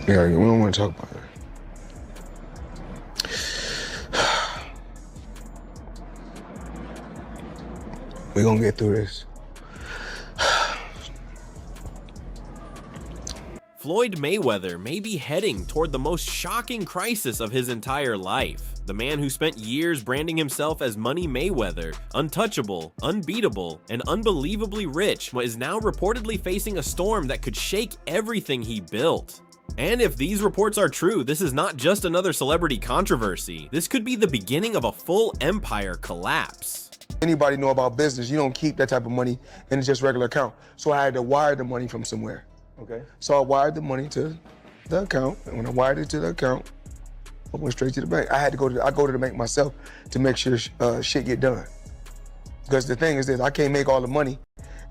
Yeah, we don't want to talk about it. We're gonna get through this. Floyd Mayweather may be heading toward the most shocking crisis of his entire life. The man who spent years branding himself as Money Mayweather, untouchable, unbeatable, and unbelievably rich, is now reportedly facing a storm that could shake everything he built. And if these reports are true, this is not just another celebrity controversy. This could be the beginning of a full empire collapse. Anybody know about business, you don't keep that type of money in just regular account. So I had to wire the money from somewhere. Okay. So I wired the money to the account, and when I wired it to the account, I went straight to the bank. I go to the bank myself to make sure shit get done. Because the thing is this, I can't make all the money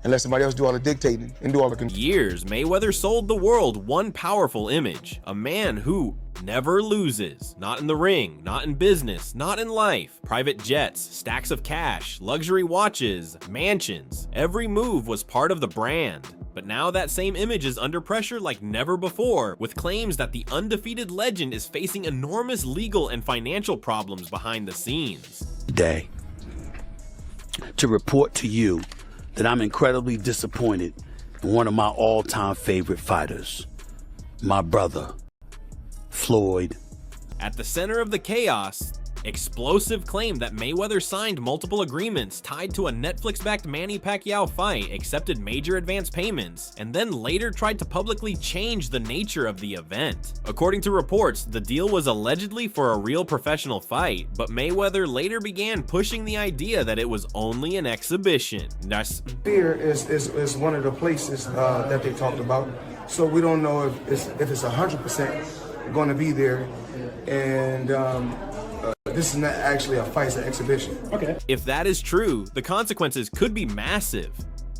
unless somebody else do all the dictating and do all the years, Mayweather sold the world one powerful image, a man who never loses. Not in the ring, not in business, not in life. Private jets, stacks of cash, luxury watches, mansions. Every move was part of the brand. But now that same image is under pressure like never before, with claims that the undefeated legend is facing enormous legal and financial problems behind the scenes. Today, to report to you that I'm incredibly disappointed in one of my all-time favorite fighters, my brother, Floyd. At the center of the chaos, explosive claim that Mayweather signed multiple agreements tied to a Netflix-backed Manny Pacquiao fight, accepted major advance payments, and then later tried to publicly change the nature of the event. According to reports, the deal was allegedly for a real professional fight, but Mayweather later began pushing the idea that it was only an exhibition. Fear is one of the places that they talked about. So we don't know if it's 100% going to be there, and this is not actually a fight, it's an exhibition. Okay. If that is true, the consequences could be massive.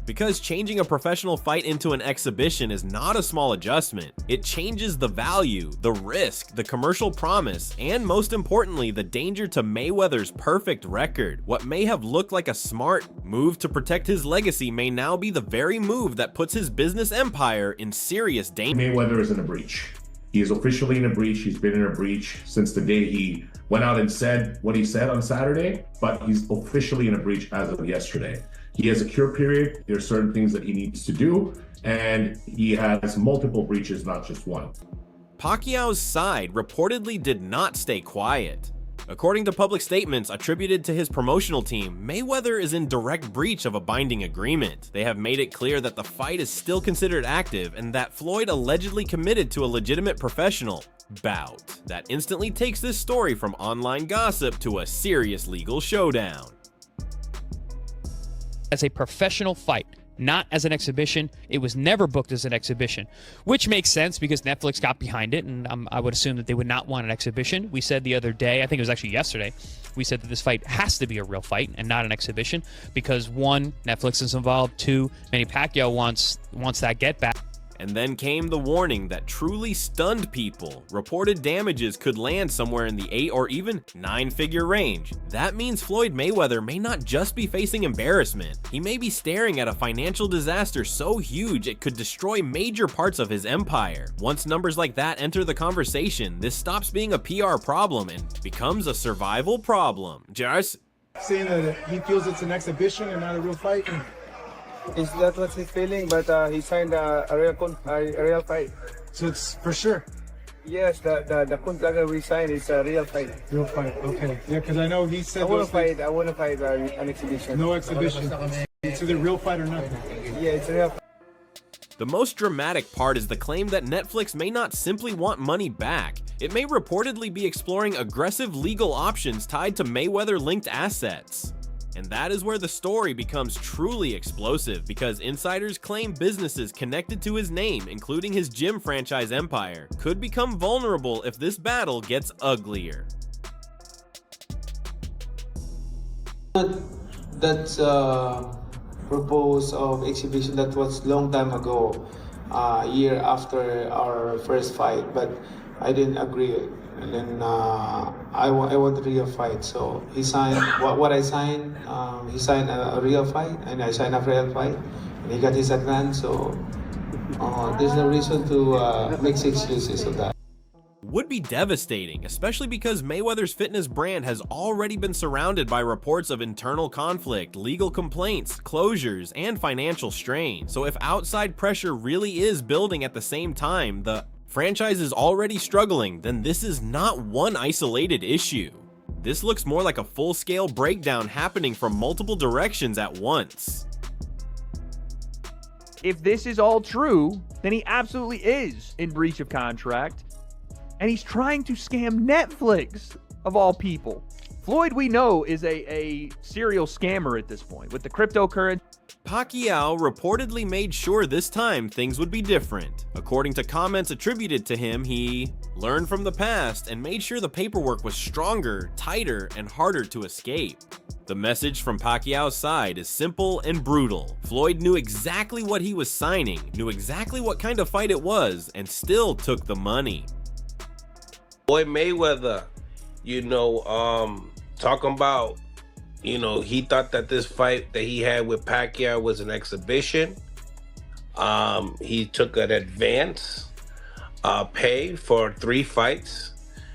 Because changing a professional fight into an exhibition is not a small adjustment. It changes the value, the risk, the commercial promise, and most importantly, the danger to Mayweather's perfect record. What may have looked like a smart move to protect his legacy may now be the very move that puts his business empire in serious danger. Mayweather is in a breach. He is officially in a breach. He's been in a breach since the day he went out and said what he said on Saturday, but he's officially in a breach as of yesterday. He has a cure period. There are certain things that he needs to do, and he has multiple breaches, not just one. Pacquiao's side reportedly did not stay quiet. According to public statements attributed to his promotional team, Mayweather is in direct breach of a binding agreement. They have made it clear that the fight is still considered active and that Floyd allegedly committed to a legitimate professional bout. That instantly takes this story from online gossip to a serious legal showdown. As a professional fight, not as an exhibition. It was never booked as an exhibition, which makes sense because Netflix got behind it, and I would assume that they would not want an exhibition. We said the other day, I think it was actually yesterday, we said that this fight has to be a real fight and not an exhibition because one, Netflix is involved, two, Manny Pacquiao wants that get back. And then came the warning that truly stunned people. Reported damages could land somewhere in the 8 or even 9-figure range. That means Floyd Mayweather may not just be facing embarrassment. He may be staring at a financial disaster so huge it could destroy major parts of his empire. Once numbers like that enter the conversation, this stops being a PR problem and becomes a survival problem. Just saying that he feels it's an exhibition and not a real fight. Is that what he's feeling? But he signed a real fight. So it's for sure. Yes, the contract we signed is a real fight. Real fight, okay. Yeah, because I know he said I want to fight an exhibition. No exhibition. It's either real fight or nothing. Yeah, it's a real fight. The most dramatic part is the claim that Netflix may not simply want money back. It may reportedly be exploring aggressive legal options tied to Mayweather-linked assets. And that is where the story becomes truly explosive because insiders claim businesses connected to his name, including his gym franchise empire, could become vulnerable if this battle gets uglier. That's proposed of exhibition that was long time ago, year after our first fight, but I didn't agree. And then I want a real fight. So he signed what I signed. He signed a real fight, and I signed a real fight. And he got his advance. So There's no reason to make excuses of that. Would be devastating, especially because Mayweather's fitness brand has already been surrounded by reports of internal conflict, legal complaints, closures, and financial strain. So if outside pressure really is building at the same time, the franchise is already struggling, then this is not one isolated issue. This looks more like a full-scale breakdown happening from multiple directions at once. If this is all true, then he absolutely is in breach of contract. And he's trying to scam Netflix, of all people. Floyd, we know, is a serial scammer at this point with the cryptocurrency. Pacquiao reportedly made sure this time things would be different. According to comments attributed to him, he learned from the past and made sure the paperwork was stronger, tighter, and harder to escape. The message from Pacquiao's side is simple and brutal. Floyd knew exactly what he was signing, knew exactly what kind of fight it was, and still took the money. Floyd Mayweather, talking about, he thought that this fight that he had with Pacquiao was an exhibition. He took an advance pay for 3 fights.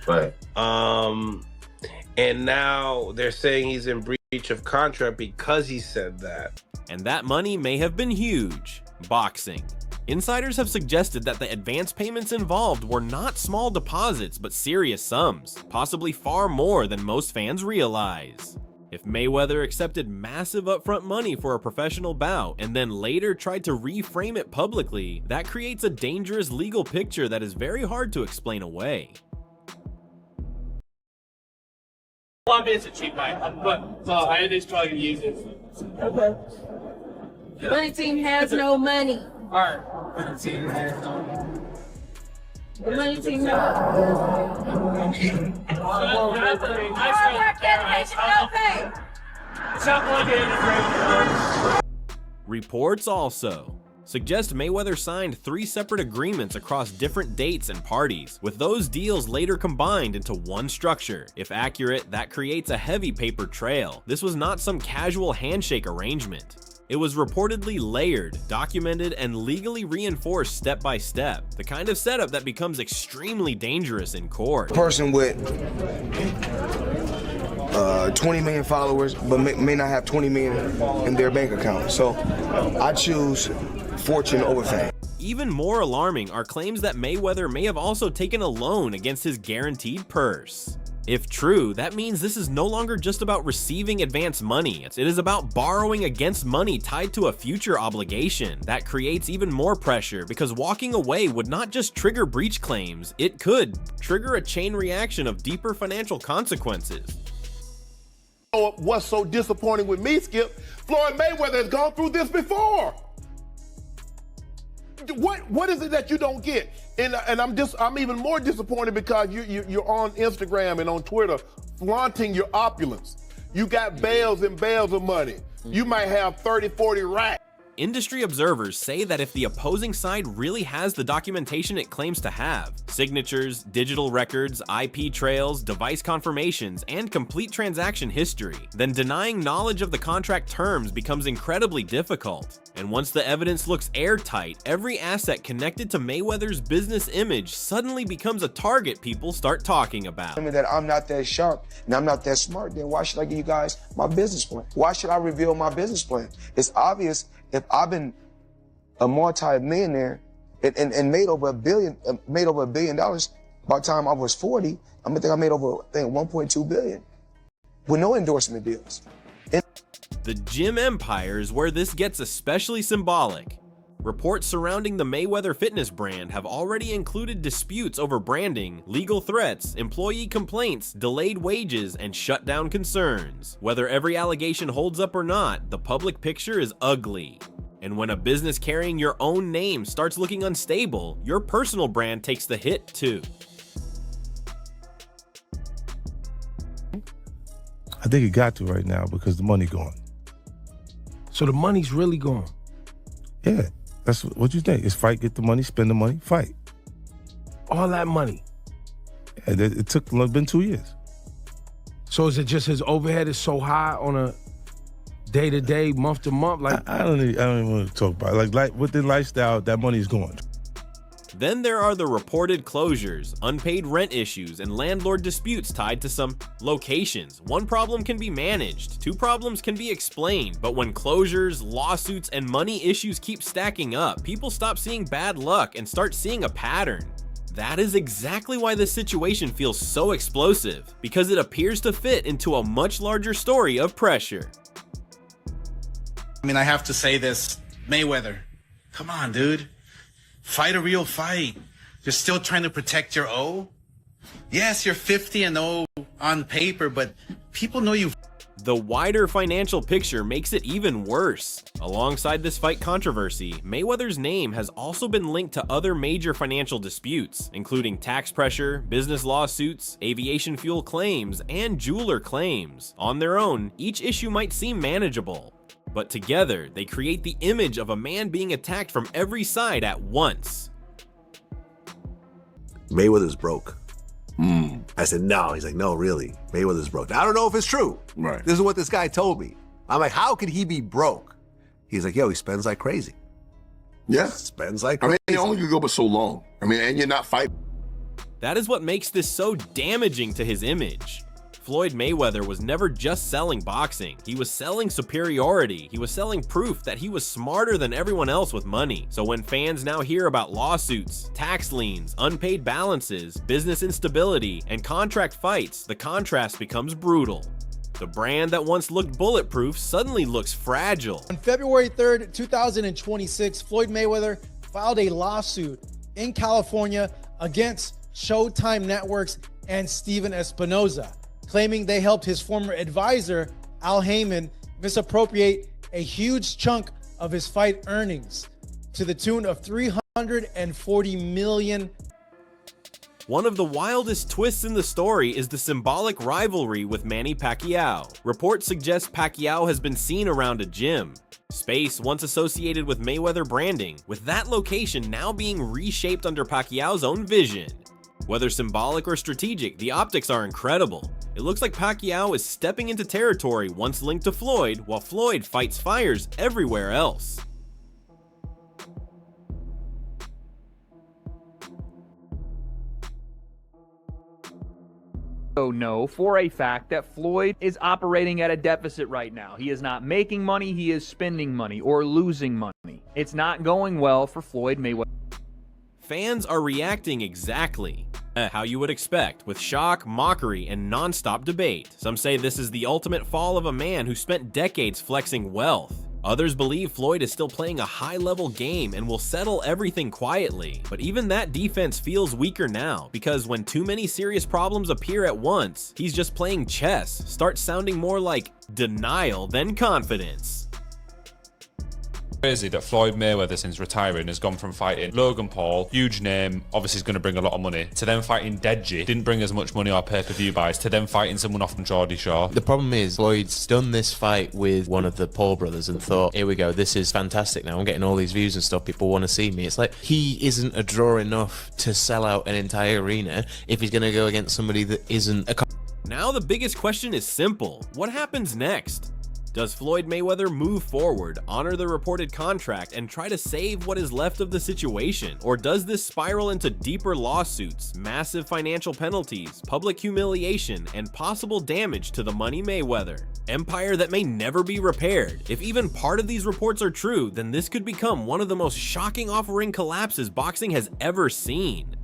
Right. And now they're saying he's in breach of contract because he said that. And that money may have been huge. Boxing. Insiders have suggested that the advance payments involved were not small deposits, but serious sums, possibly far more than most fans realize. If Mayweather accepted massive upfront money for a professional bout and then later tried to reframe it publicly, that creates a dangerous legal picture that is very hard to explain away. Well, it's a cheap night, but so I just try to use it. Okay. Money team has no money. Alright. Money team has no money. The money team has Reports also suggest Mayweather signed 3 separate agreements across different dates and parties, with those deals later combined into one structure. If accurate, that creates a heavy paper trail. This was not some casual handshake arrangement. It was reportedly layered, documented, and legally reinforced step by step, the kind of setup that becomes extremely dangerous in court. Person with 20 million followers, but may not have 20 million in their bank account. So I choose fortune over fame. Even more alarming are claims that Mayweather may have also taken a loan against his guaranteed purse. If true, that means this is no longer just about receiving advance money. It is about borrowing against money tied to a future obligation. That creates even more pressure because walking away would not just trigger breach claims, it could trigger a chain reaction of deeper financial consequences. What's so disappointing with me, Skip, Floyd Mayweather has gone through this before. What is it that you don't get? And I'm even more disappointed because you're on Instagram and on Twitter flaunting your opulence. You got bales and bales of money. You might have 30, 40 racks. Industry observers say that if the opposing side really has the documentation it claims to have, signatures, digital records, IP trails, device confirmations, and complete transaction history, then denying knowledge of the contract terms becomes incredibly difficult. And once the evidence looks airtight, every asset connected to Mayweather's business image suddenly becomes a target people start talking about. I mean that I'm not that sharp and I'm not that smart, then why should I give you guys my business plan? Why should I reveal my business plan? It's obvious. If I've been a multi-millionaire and made over $1 billion by the time I was 40, I made over, I think, 1.2 billion with no endorsement deals. The gym empire is where this gets especially symbolic. Reports surrounding the Mayweather fitness brand have already included disputes over branding, legal threats, employee complaints, delayed wages, and shutdown concerns. Whether every allegation holds up or not, the public picture is ugly. And when a business carrying your own name starts looking unstable, your personal brand takes the hit too. I think it got to right now because the money gone. So the money's really gone? Yeah. That's what you think. It's fight, get the money, spend the money, fight. All that money? Yeah, it been 2 years. So is it just his overhead is so high on a... day to day, month to month. Like I don't even want to talk about it. Like with the lifestyle, that money is going. Then there are the reported closures, unpaid rent issues, and landlord disputes tied to some locations. One problem can be managed, two problems can be explained, but when closures, lawsuits, and money issues keep stacking up, people stop seeing bad luck and start seeing a pattern. That is exactly why this situation feels so explosive, because it appears to fit into a much larger story of pressure. I mean, I have to say this, Mayweather, come on, dude. Fight a real fight. You're still trying to protect your O? Yes, you're 50-0 on paper, but people know you. The wider financial picture makes it even worse. Alongside this fight controversy, Mayweather's name has also been linked to other major financial disputes, including tax pressure, business lawsuits, aviation fuel claims, and jeweler claims. On their own, each issue might seem manageable, but together, they create the image of a man being attacked from every side at once. Mayweather's broke. I said, no. He's like, no, really. Mayweather's broke. Now, I don't know if it's true. Right. This is what this guy told me. I'm like, how could he be broke? He's like, yo, he spends like crazy. Yeah. Spends like I crazy. mean, it only could go but so long. I mean, and you're not fighting. That is what makes this so damaging to his image. Floyd Mayweather was never just selling boxing. He was selling superiority. He was selling proof that he was smarter than everyone else with money. So when fans now hear about lawsuits, tax liens, unpaid balances, business instability, and contract fights, the contrast becomes brutal. The brand that once looked bulletproof suddenly looks fragile. On February 3rd, 2026, Floyd Mayweather filed a lawsuit in California against Showtime Networks and Steven Espinoza, claiming they helped his former advisor, Al Heyman, misappropriate a huge chunk of his fight earnings to the tune of $340 million. One of the wildest twists in the story is the symbolic rivalry with Manny Pacquiao. Reports suggest Pacquiao has been seen around a gym, space once associated with Mayweather branding, with that location now being reshaped under Pacquiao's own vision. Whether symbolic or strategic, the optics are incredible. It looks like Pacquiao is stepping into territory once linked to Floyd, while Floyd fights fires everywhere else. Know for a fact that Floyd is operating at a deficit right now. He is not making money, he is spending money or losing money. It's not going well for Floyd Mayweather. Fans are reacting exactly how you would expect, with shock, mockery, and non-stop debate. Some say this is the ultimate fall of a man who spent decades flexing wealth. Others believe Floyd is still playing a high-level game and will settle everything quietly. But even that defense feels weaker now, because when too many serious problems appear at once, he's just playing chess, starts sounding more like denial than confidence. Crazy that Floyd Mayweather, since retiring, has gone from fighting Logan Paul, huge name, obviously is going to bring a lot of money, to then fighting Deji, didn't bring as much money or pay-per-view buys, to then fighting someone off from Geordie Shaw. The problem is Floyd's done this fight with one of the Paul brothers and thought, here we go, this is fantastic now, I'm getting all these views and stuff, people want to see me. It's like, he isn't a draw enough to sell out an entire arena if he's going to go against somebody that isn't a... Now the biggest question is simple. What happens next? Does Floyd Mayweather move forward, honor the reported contract, and try to save what is left of the situation? Or does this spiral into deeper lawsuits, massive financial penalties, public humiliation, and possible damage to the Money Mayweather empire that may never be repaired? If even part of these reports are true, then this could become one of the most shocking off-ring collapses boxing has ever seen.